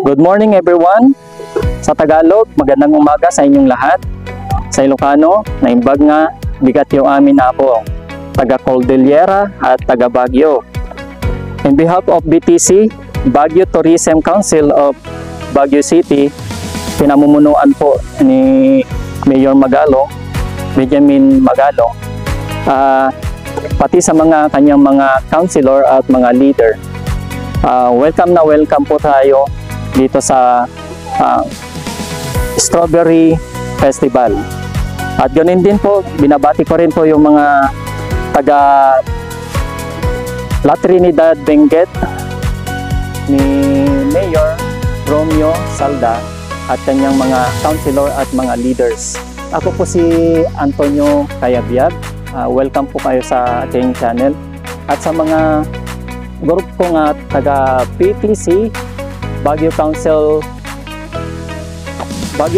Good morning everyone. Sa Tagalog, magandang umaga sa inyong lahat. Sa Ilocano, naimbag nga, bigat yung amin na po. Taga Cordillera at taga Baguio. In behalf of BTC, Baguio Tourism Council of Baguio City, pinamumunuan po ni Mayor Magalong, Benjamin Magalong, pati sa mga kanyang mga councilor at mga leader. Welcome po tayo dito sa Strawberry Festival. At ganoon din po, binabati ko rin po yung mga taga La Trinidad Benguet ni Mayor Romeo Salda at kanyang mga councilor at mga leaders. Ako po si Antonio Cayabyab. Welcome po kayo sa aking channel. At sa mga group ko nga taga PTC, Baguio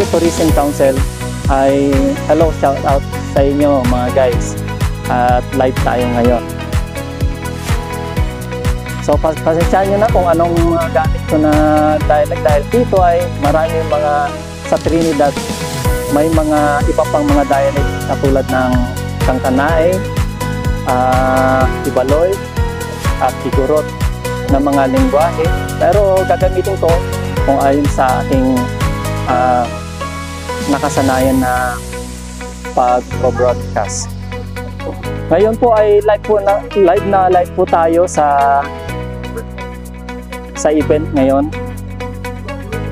Tourism Council, ay hello, shout out sa inyo mga guys. At live tayo ngayon. So pasensyahan nyo na kung anong gamit ko na dialect dahil dito ay marami mga sa Trinidad, may mga iba pang mga dialect katulad ng Kangkanae, Ibaloy at Igorot na mga lingwahe, pero gagamitin ko kung ayon sa aking nakasanayan na pag-broadcast. Ngayon po ay live po tayo sa event ngayon.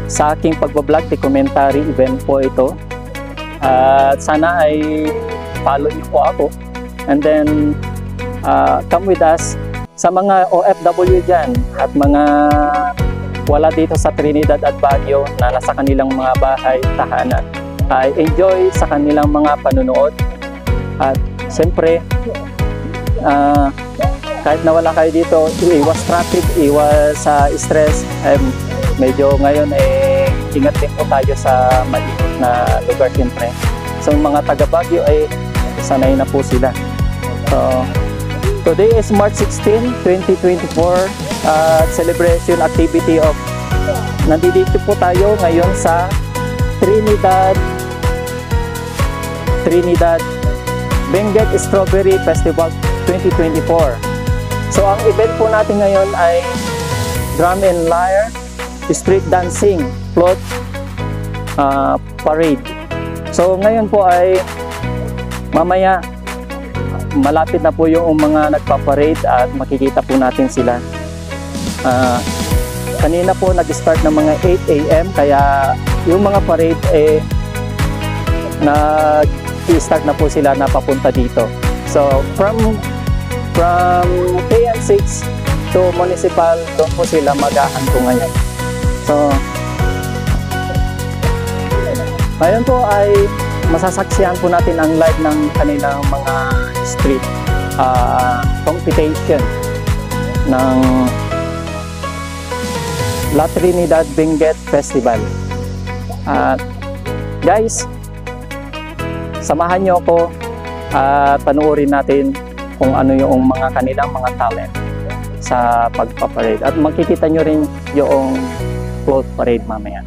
Sa aking pagbablog, documentary event po ito. At sana ay follow niyo po ako. And then come with us. Sa mga OFW dyan at mga wala dito sa Trinidad at Baguio na nasa kanilang mga bahay, tahanan, ay enjoy sa kanilang mga panunood. At siyempre, kahit na wala kayo dito, iwas traffic, iwas stress. Medyo ngayon ingat din po tayo sa maliit na lugar siyempre. So mga taga Baguio ay sanay na po sila. So, today is March 16, 2024, celebration activity of nandito po tayo ngayon sa Trinidad Benguet Strawberry Festival 2024. So ang event po natin ngayon ay drum and lyre, street dancing, float parade. So ngayon po ay mamaya malapit na po yung mga nagpa-parade at makikita po natin sila. Kanina po nag-start ng mga 8 AM kaya yung mga parade nag-start na po sila na papunta dito. So from KN6 to Municipal, doon po sila maghahanto ngayon. So ngayon po ay masasaksihan po natin ang live ng kanilang mga street competition ng La Trinidad Benguet Festival. Guys, samahan nyo ako at panuorin natin kung ano yung mga kanilang mga talent sa pagpaparade. At makikita nyo rin yung float parade mamaya.